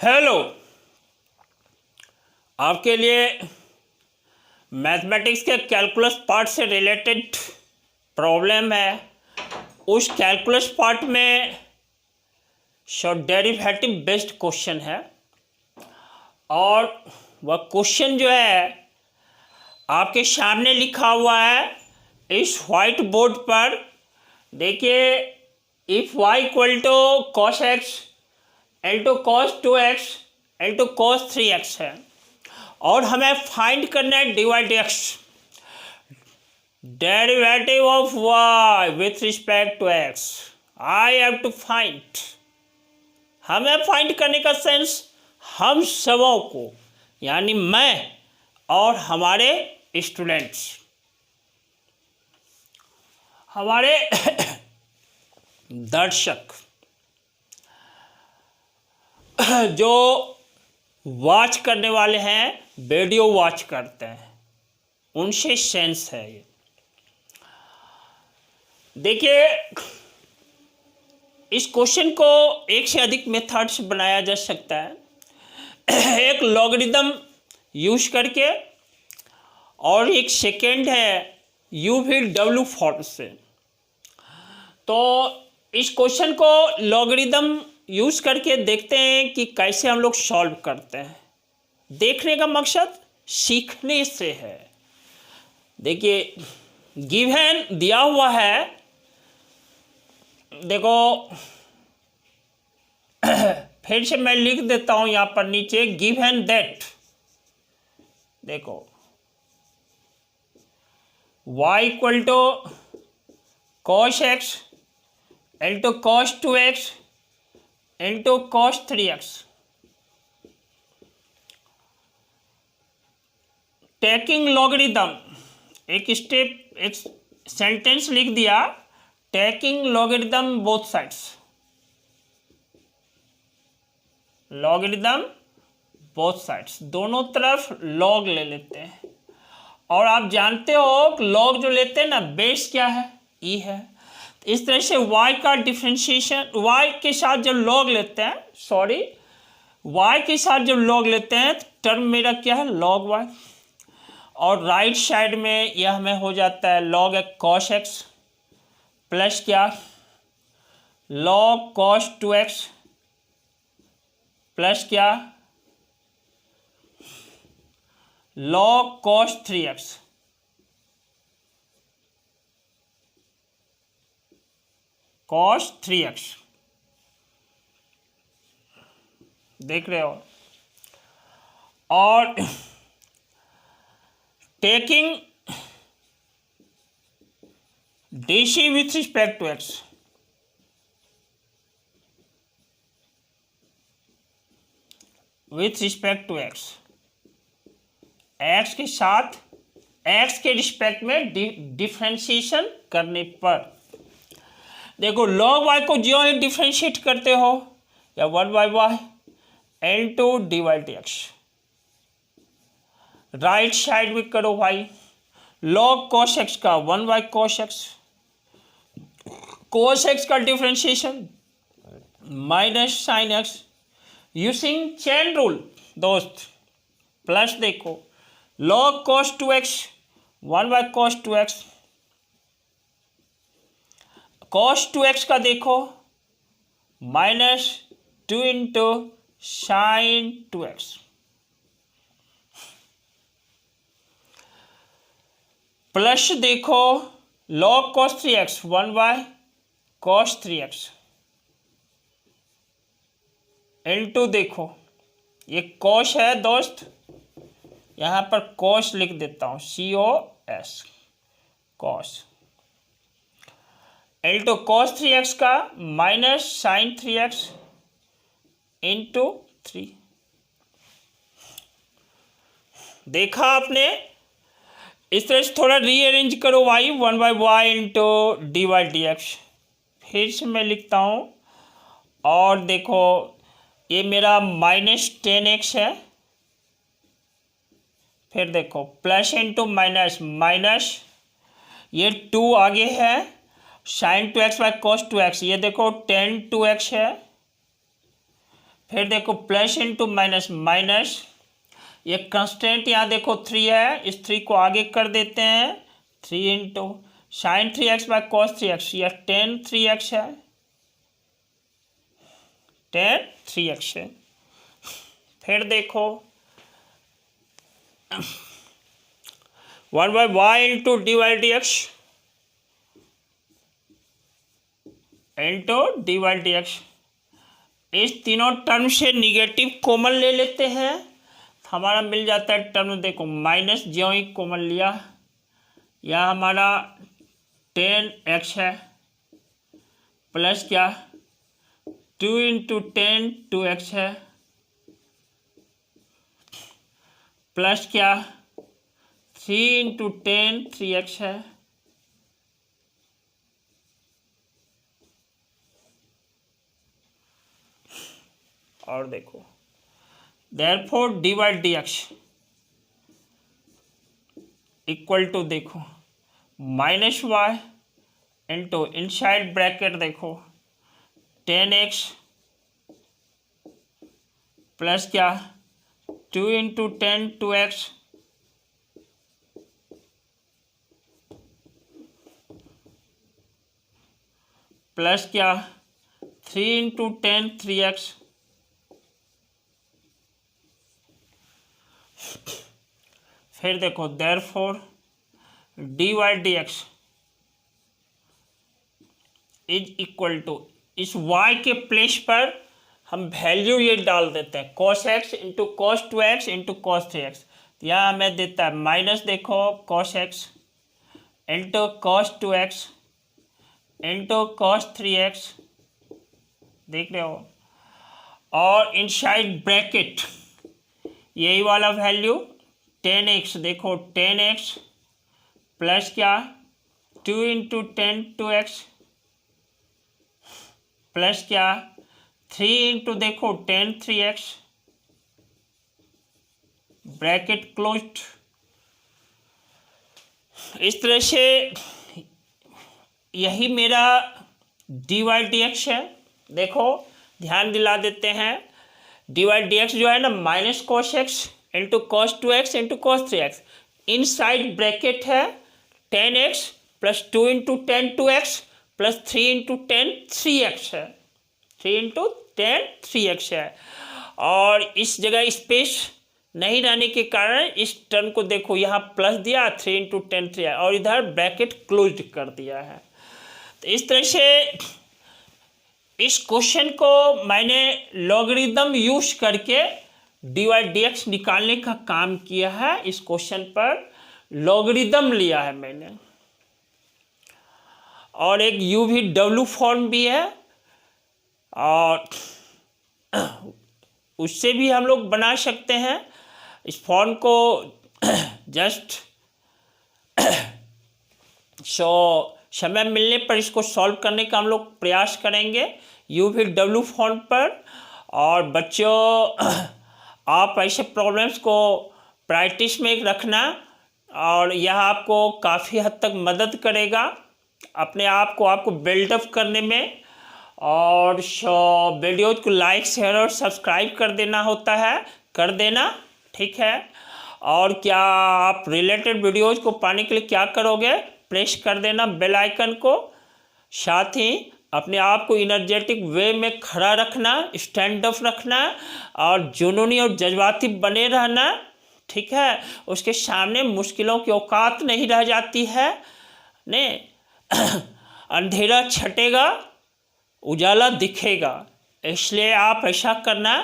Hello, आपके लिए mathematics के कैलकुलस पार्ट से रिलेटेड प्रॉब्लम है। उस कैलकुलस पार्ट में डेरिवेटिव बेस्ड क्वेश्चन है और वह क्वेश्चन जो है आपके सामने लिखा हुआ है इस वाइट बोर्ड पर। देखिए, if y equal to cos x into cos 2x into cos 3x है और हमें फाइंड करना है dy/dx, derivative of y with respect to x। I have to find, हमें फाइंड करने का सेंस हम सबों को, यानी मैं और हमारे स्टूडेंट्स, हमारे दर्शक जो वॉच करने वाले हैं, वीडियो वॉच करते हैं, उनसे सेंस है ये। देखिए, इस क्वेश्चन को एक से अधिक मेथड से बनाया जा सकता है। एक लॉगरिदम यूज करके और एक सेकेंड है u/w फॉर्म से। तो इस क्वेश्चन को लॉगरिदम यूज करके देखते हैं कि कैसे हम लोग सॉल्व करते हैं। देखने का मकसद सीखने से है। देखिए, गिवन दिया हुआ है, देखो फिर से मैं लिख देता हूं यहां पर नीचे, गिवन दैट, देखो y equal to cos x into cos 2x into cos 3x। Taking logarithm, एक स्टेप, एक सेंटेंस लिख दिया, taking logarithm both sides, logarithm both sides, दोनों तरफ लॉग ले लेते हैं। और आप जानते हो लॉग जो लेते हैं ना, बेस क्या है, ई है। इस तरह से y का डिफरेंशिएशन, y के साथ जब लॉग लेते हैं, y के साथ जब लॉग लेते हैं, टर्म मेरा क्या है, log y। और राइट साइड में यह हमें हो जाता है log cos x प्लस क्या, log cos 2x प्लस क्या, log cos 3x। cos 3x देख रहे हो। और taking dc with respect to x, with respect to x, x के साथ x के रिस्पेक्ट में डिफरेंशिएशन करने पर, देखो log y को जो ही डिफरेंशिएट करते हो, या 1/y into dy/dx, right side में करो y, log cos x का 1/cos x, cos x का differentiation minus sine x, using chain rule दोस्त, प्लस देखो log cos 2x 1/cos 2x, cos 2x का देखो minus 2 into sine 2x, plus देखो log cos 3x 1/cos 3x, into देखो ये cos है दोस्त, यहां पर cos लिख देता हूं, COS, cos into cos 3x का माइनस साइन 3x इंटू 3। देखा आपने, इस तरह से थोड़ा रीअरेंज करो y, 1/y इंटू dy/dx। फिर से मैं लिखता हूं, और देखो ये मेरा माइनस 10x है, फिर देखो प्लस इंटू माइनस, माइनस ये 2 आगे है, sign 2x bye cos 2x, ये देखो tan 2x है, फिर देखो प्लस इंटू माइनस माइनस, ये कंस्टेंट यहाँ देखो 3 है, इस 3 को आगे कर देते हैं, 3 into sine 3x by cos 3x, यह टेन 3x है, टेन 3x है। फिर देखो 1 by y into d y d x into d y d x. इस तीनों टर्म से निगेटिव कॉमन ले लेते हैं, हमारा मिल जाता है टर्म, देखो माइनस ज्यों ही कॉमन लिया, यह हमारा 10x है, प्लस क्या 2 इंटू 10 2x है, प्लस क्या 3 इंटू 10 3x है, और देखो therefore d y d x equal to देखो minus y into inside bracket देखो 10x प्लस क्या 2 इंटू 10 2x, प्लस क्या 3 इंटू 10 3x, फिर देखो therefore d y d x is equal to, इस y के प्लेस पर हम वैल्यू ये डाल देते हैं cos x into cos 2x into cos 3x, यहाँ हमें देता है माइनस देखो cos x into cos 2x into cos 3x, देख रहे हो, और इनसाइड ब्रैकेट यही वाला वैल्यू 10x देखो 10x प्लस क्या 2 इंटू 10 2x, प्लस क्या 3 इंटू देखो 10 3x, ब्रैकेट क्लोज्ड। इस तरह से यही मेरा डी वाई डी एक्स है। देखो ध्यान दिला देते हैं, डी वाई डी एक्स जो है ना minus cos x into cos 2x into cos 3x, इन साइड ब्रैकेट है 10x plus 2 into 10 2x plus 3 into 10 3x है, 3 इंटू 10 3x है, और इस जगह स्पेस नहीं रहने के कारण इस टर्म को देखो यहाँ प्लस दिया 3 इंटू 10 3 और इधर ब्रैकेट क्लोज कर दिया है। तो इस तरह से इस क्वेश्चन को मैंने लॉगरिदम यूज करके डी वाई डी एक्स निकालने का काम किया है। इस क्वेश्चन पर लॉगरिदम लिया है मैंने, और एक यू वी डब्ल्यू फॉर्म भी है, और उससे भी हम लोग बना सकते हैं। इस फॉर्म को जस्ट समय मिलने पर इसको सॉल्व करने का हम लोग प्रयास करेंगे यू वी डब्ल्यू फॉर्म पर। और बच्चों आप ऐसे प्रॉब्लम्स को प्रैक्टिस में रखना, और यह आपको काफ़ी हद तक मदद करेगा अपने आप को आपको बिल्डअप करने में। और वीडियोज को लाइक शेयर और सब्सक्राइब कर देना होता है, कर देना, ठीक है। और क्या आप रिलेटेड वीडियोज को पाने के लिए क्या करोगे, प्रेस कर देना बेल आइकन को। साथ ही अपने आप को इनर्जेटिक वे में खड़ा रखना, स्टैंड अप रखना, और जुनूनी और जज्बाती बने रहना, ठीक है। उसके सामने मुश्किलों की औकात नहीं रह जाती है ने अंधेरा छटेगा उजाला दिखेगा, इसलिए आप ऐसा करना,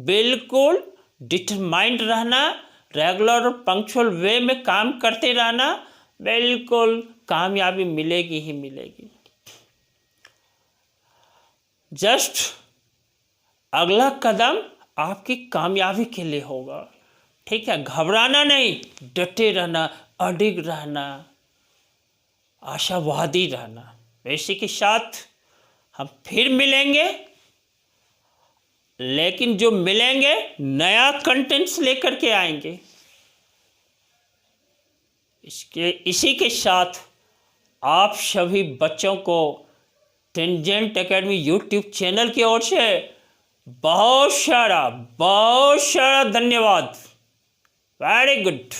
बिल्कुल डिटरमाइंड रहना, रेगुलर और पंक्चुअल वे में काम करते रहना, बिल्कुल कामयाबी मिलेगी ही मिलेगी। जस्ट अगला कदम आपकी कामयाबी के लिए होगा, ठीक है। घबराना नहीं, डटे रहना, अडिग रहना, आशावादी रहना। इसी के साथ हम फिर मिलेंगे, लेकिन जो मिलेंगे नया कंटेंट्स लेकर के आएंगे। इसी के साथ आप सभी बच्चों को टेंजेंट एकेडमी यूट्यूब चैनल की ओर से बहुत सारा धन्यवाद। Very good.